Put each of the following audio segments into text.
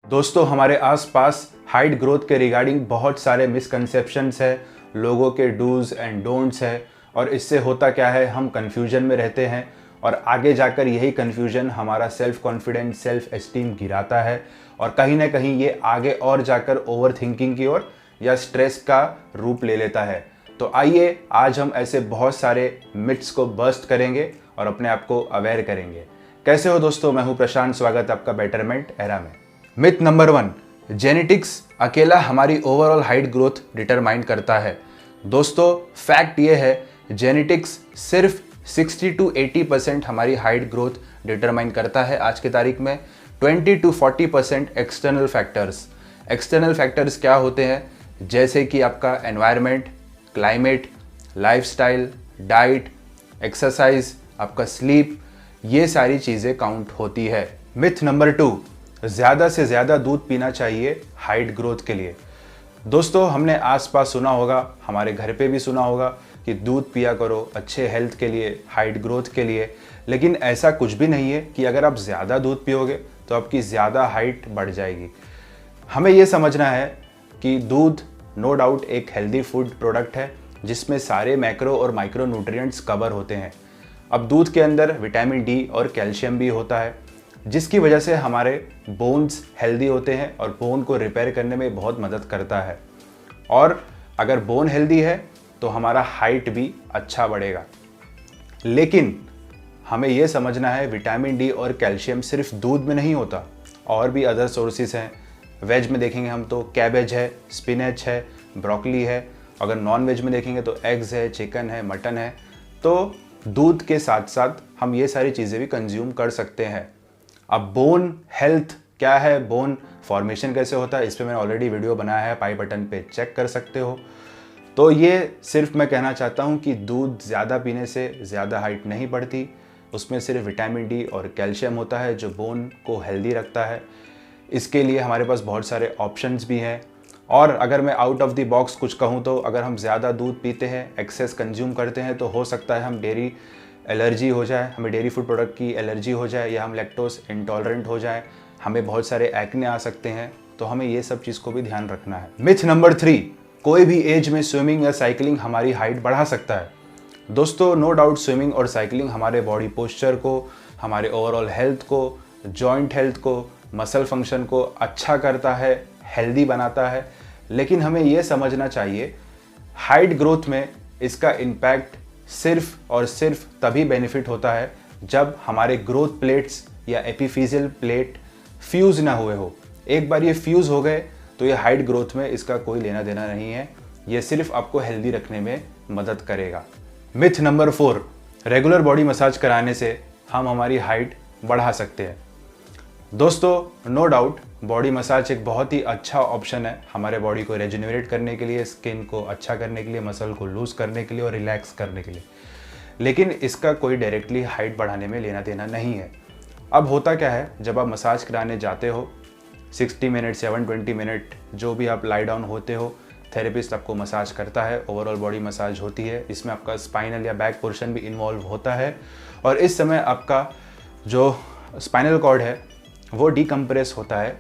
दोस्तों, हमारे आसपास हाइट ग्रोथ के रिगार्डिंग बहुत सारे मिसकंसेप्शंस है, लोगों के डूज एंड डोंट्स है और इससे होता क्या है, हम कंफ्यूजन में रहते हैं और आगे जाकर यही कंफ्यूजन हमारा सेल्फ कॉन्फिडेंस, सेल्फ एस्टीम गिराता है और कहीं ना कहीं ये आगे और जाकर ओवर थिंकिंग की ओर या स्ट्रेस का रूप ले लेता है। तो आइए आज हम ऐसे बहुत सारे मिथ्स को बस्ट करेंगे और अपने आप को अवेयर करेंगे। कैसे हो दोस्तों, मैं हूं प्रशांत, स्वागत है आपका बेटरमेंट एरा में। मिथ नंबर 1, जेनेटिक्स अकेला हमारी ओवरऑल हाइट ग्रोथ डिटरमाइन करता है। दोस्तों, फैक्ट ये है, जेनेटिक्स सिर्फ 60 to 80% हमारी हाइट ग्रोथ डिटरमाइन करता है आज की तारीख में। 20 to 40% external factors. External factors क्या होते हैं, जैसे कि आपका environment, climate, lifestyle, diet, exercise, आपका स्लीप, ये सारी चीज़ें काउंट होती है। मिथ नंबर 2, ज़्यादा से ज़्यादा दूध पीना चाहिए हाइट ग्रोथ के लिए। दोस्तों, हमने आसपास सुना होगा, हमारे घर पे भी सुना होगा कि दूध पिया करो अच्छे हेल्थ के लिए, हाइट ग्रोथ के लिए, लेकिन ऐसा कुछ भी नहीं है कि अगर आप ज़्यादा दूध पियोगे तो आपकी ज़्यादा हाइट बढ़ जाएगी। हमें ये समझना है कि दूध नो डाउट एक हेल्दी फूड प्रोडक्ट है जिसमें सारे मैक्रो और माइक्रो न्यूट्रिएंट्स कवर होते हैं। अब दूध के अंदर विटामिन डी और कैल्शियम भी होता है, जिसकी वजह से हमारे बोन्स हेल्दी होते हैं और बोन को रिपेयर करने में बहुत मदद करता है। और अगर बोन हेल्दी है तो हमारा हाइट भी अच्छा बढ़ेगा। लेकिन हमें यह समझना है, विटामिन डी और कैल्शियम सिर्फ दूध में नहीं होता, और भी अदर सोर्सेज हैं। वेज में देखेंगे हम तो कैबेज है, स्पिनच है, ब्रोकली है। अगर नॉन वेज में देखेंगे तो एग्स है, चिकन है, मटन है। तो दूध के साथ साथ हम ये सारी चीज़ें भी कंज्यूम कर सकते हैं। अब बोन हेल्थ क्या है, बोन फॉर्मेशन कैसे होता है, इस पर मैंने ऑलरेडी वीडियो बनाया है, पाई बटन पे चेक कर सकते हो। तो ये सिर्फ मैं कहना चाहता हूँ कि दूध ज़्यादा पीने से ज़्यादा हाइट नहीं बढ़ती, उसमें सिर्फ विटामिन डी और कैल्शियम होता है जो बोन को हेल्दी रखता है। इसके लिए हमारे पास बहुत सारे ऑप्शंस भी हैं। और अगर मैं आउट ऑफ द बॉक्स कुछ कहूँ तो अगर हम ज़्यादा दूध पीते हैं, एक्सेस कंज्यूम करते हैं, तो हो सकता है हम डेयरी एलर्जी हो जाए, हमें डेयरी फूड प्रोडक्ट की एलर्जी हो जाए, या हम लैक्टोज इंटॉलरेंट हो जाए, हमें बहुत सारे एक्ने आ सकते हैं। तो हमें ये सब चीज़ को भी ध्यान रखना है। मिथ नंबर 3, कोई भी एज में स्विमिंग या साइकिलिंग हमारी हाइट बढ़ा सकता है। दोस्तों, नो डाउट स्विमिंग और साइकिलिंग हमारे बॉडी पोस्चर को, हमारे ओवरऑल हेल्थ को, जॉइंट हेल्थ को, मसल फंक्शन को अच्छा करता है, हेल्दी बनाता है। लेकिन हमें यह समझना चाहिए, हाइट ग्रोथ में इसका इम्पैक्ट सिर्फ और सिर्फ तभी बेनिफिट होता है जब हमारे ग्रोथ प्लेट्स या एपिफिजियल प्लेट फ्यूज़ ना हुए हो। एक बार ये फ्यूज़ हो गए तो ये हाइट ग्रोथ में इसका कोई लेना देना नहीं है, ये सिर्फ आपको हेल्दी रखने में मदद करेगा। Myth number 4, regular body massage कराने से हम हमारी हाइट बढ़ा सकते हैं। दोस्तों, नो डाउट बॉडी मसाज एक बहुत ही अच्छा ऑप्शन है हमारे बॉडी को रेजिनरेट करने के लिए, स्किन को अच्छा करने के लिए, मसल को लूज़ करने के लिए और रिलैक्स करने के लिए। लेकिन इसका कोई डायरेक्टली हाइट बढ़ाने में लेना देना नहीं है। अब होता क्या है, जब आप मसाज कराने जाते हो, 60 मिनट, 120 मिनट जो भी आप लाई डाउन होते हो, थेरेपिस्ट आपको मसाज करता है, ओवरऑल बॉडी मसाज होती है। इसमें आपका स्पाइनल या बैक पोर्शन भी इन्वॉल्व होता है और इस समय आपका जो स्पाइनल कॉर्ड है वो डीकम्प्रेस होता है,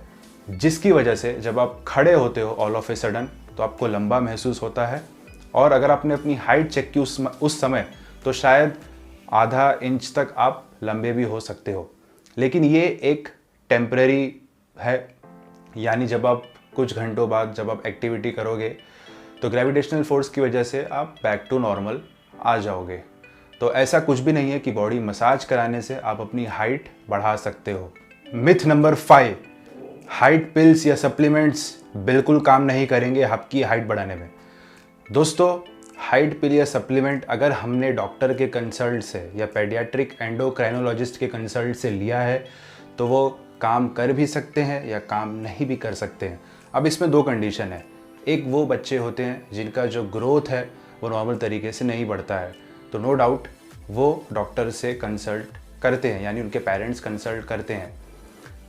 जिसकी वजह से जब आप खड़े होते हो ऑल ऑफ ए सडन तो आपको लंबा महसूस होता है। और अगर आपने अपनी हाइट चेक की उस समय, तो शायद आधा इंच तक आप लंबे भी हो सकते हो। लेकिन ये एक टेम्परेरी है, यानी जब आप कुछ घंटों बाद जब आप एक्टिविटी करोगे तो ग्रेविटेशनल फोर्स की वजह से आप बैक टू नॉर्मल आ जाओगे। तो ऐसा कुछ भी नहीं है कि बॉडी मसाज कराने से आप अपनी हाइट बढ़ा सकते हो। मिथ नंबर 5, हाइट पिल्स या सप्लीमेंट्स बिल्कुल काम नहीं करेंगे आपकी हाइट बढ़ाने में। दोस्तों, हाइट पिल या सप्लीमेंट अगर हमने डॉक्टर के कंसल्ट से या पेडियाट्रिक एंडोक्राइनोलॉजिस्ट के कंसल्ट से लिया है तो वो काम कर भी सकते हैं या काम नहीं भी कर सकते हैं। अब इसमें 2 कंडीशन है। एक वो बच्चे होते हैं जिनका जो ग्रोथ है वो नॉर्मल तरीके से नहीं बढ़ता है, तो नो डाउट वो डॉक्टर से कंसल्ट करते हैं, यानी उनके पेरेंट्स कंसल्ट करते हैं।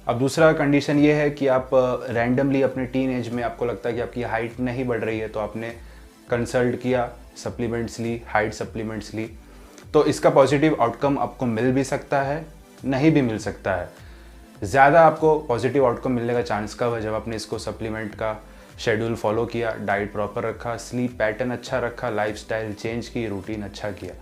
अब दूसरा कंडीशन ये है कि आप रैंडमली अपने टीन एज में आपको लगता है कि आपकी हाइट नहीं बढ़ रही है, तो आपने कंसल्ट किया, सप्लीमेंट्स ली, हाइट सप्लीमेंट्स ली, तो इसका पॉजिटिव आउटकम आपको मिल भी सकता है, नहीं भी मिल सकता है। ज़्यादा आपको पॉजिटिव आउटकम मिलने का चांस कब है? जब आपने इसको सप्लीमेंट का शेड्यूल फॉलो किया, डाइट प्रॉपर रखा, स्लीप पैटर्न अच्छा रखा, लाइफस्टाइल चेंज की, रूटीन अच्छा किया।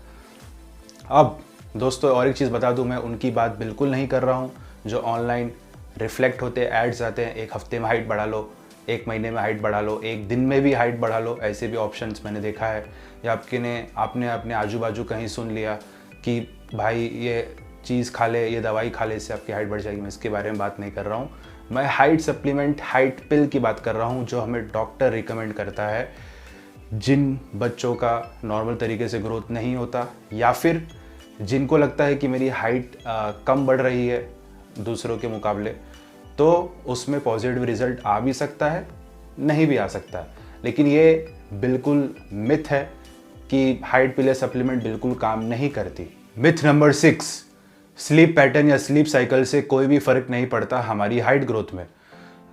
अब दोस्तों और एक चीज़ बता दूं, मैं उनकी बात बिल्कुल नहीं कर रहा हूं जो ऑनलाइन रिफ्लेक्ट होते एड्स आते हैं, एक हफ्ते में हाइट बढ़ा लो, एक महीने में हाइट बढ़ा लो, एक दिन में भी हाइट बढ़ा लो, ऐसे भी ऑप्शंस मैंने देखा है। या आपने अपने आजू बाजू कहीं सुन लिया कि भाई ये चीज़ खा ले, ये दवाई खा ले, इससे आपकी हाइट बढ़ जाएगी। मैं इसके बारे में बात नहीं कर रहा हूँ, मैं हाइट सप्लीमेंट, हाइट पिल की बात कर रहा हूँ जो हमें डॉक्टर रिकमेंड करता है जिन बच्चों का नॉर्मल तरीके से ग्रोथ नहीं होता, या फिर जिनको लगता है कि मेरी हाइट कम बढ़ रही है दूसरों के मुकाबले, तो उसमें पॉजिटिव रिजल्ट आ भी सकता है, नहीं भी आ सकता है। लेकिन ये बिल्कुल मिथ है कि हाइट पिल सप्लीमेंट बिल्कुल काम नहीं करती। मिथ नंबर 6, स्लीप पैटर्न या स्लीप साइकिल से कोई भी फ़र्क नहीं पड़ता हमारी हाइट ग्रोथ में।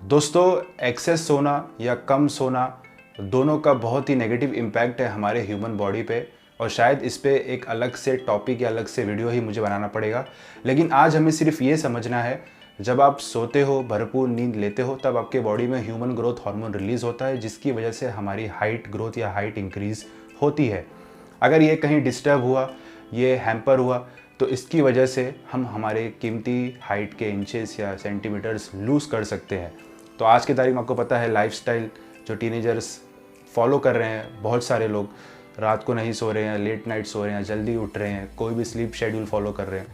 दोस्तों एक्सेस सोना या कम सोना दोनों का बहुत ही नेगेटिव इम्पैक्ट है हमारे ह्यूमन बॉडी पे, और शायद इस पे एक अलग से टॉपिक या अलग से वीडियो ही मुझे बनाना पड़ेगा। लेकिन आज हमें सिर्फ ये समझना है, जब आप सोते हो, भरपूर नींद लेते हो, तब आपके बॉडी में ह्यूमन ग्रोथ हार्मोन रिलीज़ होता है जिसकी वजह से हमारी हाइट ग्रोथ या हाइट इंक्रीज़ होती है। अगर ये कहीं डिस्टर्ब हुआ, ये हैम्पर हुआ, तो इसकी वजह से हम हमारे कीमती हाइट के इंचेस या सेंटीमीटर्स लूज़ कर सकते हैं। तो आज की तारीख में आपको पता है लाइफस्टाइल जो टीनेजर्स फॉलो कर रहे हैं, बहुत सारे लोग रात को नहीं सो रहे हैं, लेट नाइट सो रहे हैं, जल्दी उठ रहे हैं, कोई भी स्लीप शेड्यूल फॉलो कर रहे हैं,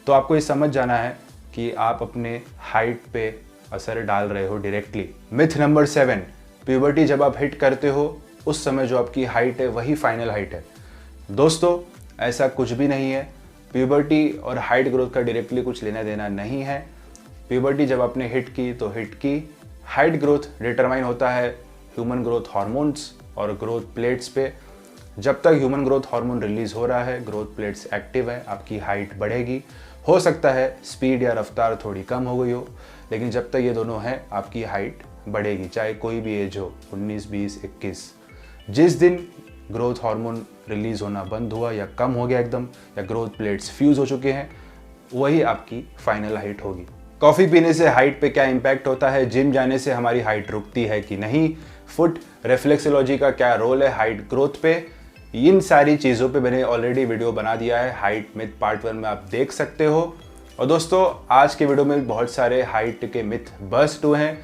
तो आपको ये समझ जाना है कि आप अपने हाइट पे असर डाल रहे हो डायरेक्टली। मिथ नंबर 7, प्यूबर्टी जब आप हिट करते हो उस समय जो आपकी हाइट है वही फाइनल हाइट है। दोस्तों ऐसा कुछ भी नहीं है, प्यूबर्टी और हाइट ग्रोथ का डायरेक्टली कुछ लेना देना नहीं है। प्यूबर्टी जब आपने हिट की तो हिट की, हाइट ग्रोथ डिटरमाइन होता है ह्यूमन ग्रोथ हार्मोन्स और ग्रोथ प्लेट्स पे। जब तक ह्यूमन ग्रोथ हार्मोन रिलीज हो रहा है, ग्रोथ प्लेट्स एक्टिव है, आपकी हाइट बढ़ेगी। हो सकता है स्पीड या रफ्तार थोड़ी कम हो गई हो, लेकिन जब तक ये दोनों हैं आपकी हाइट बढ़ेगी, चाहे कोई भी एज हो, 19, 20, 21। जिस दिन ग्रोथ हार्मोन रिलीज होना बंद हुआ या कम हो गया एकदम, या ग्रोथ प्लेट्स फ्यूज हो चुके हैं, वही आपकी फाइनल हाइट होगी। कॉफ़ी पीने से हाइट पे क्या इम्पैक्ट होता है, जिम जाने से हमारी हाइट रुकती है कि नहीं, फुट रिफ्लेक्सोलॉजी का क्या रोल है हाइट ग्रोथ पे, इन सारी चीज़ों पे मैंने ऑलरेडी वीडियो बना दिया है। हाइट मिथ पार्ट 1 में आप देख सकते हो। और दोस्तों आज के वीडियो में बहुत सारे हाइट के मिथ बस्ट हुए हैं।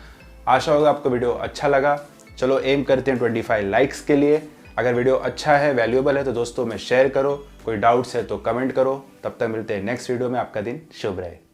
आशा होगा आपको वीडियो अच्छा लगा। चलो एम करते हैं 25 लाइक्स के लिए। अगर वीडियो अच्छा है, वैल्यूएबल है, तो दोस्तों में शेयर करो। कोई डाउट्स है तो कमेंट करो। तब तक मिलते हैं नेक्स्ट वीडियो में। आपका दिन शुभ रहे।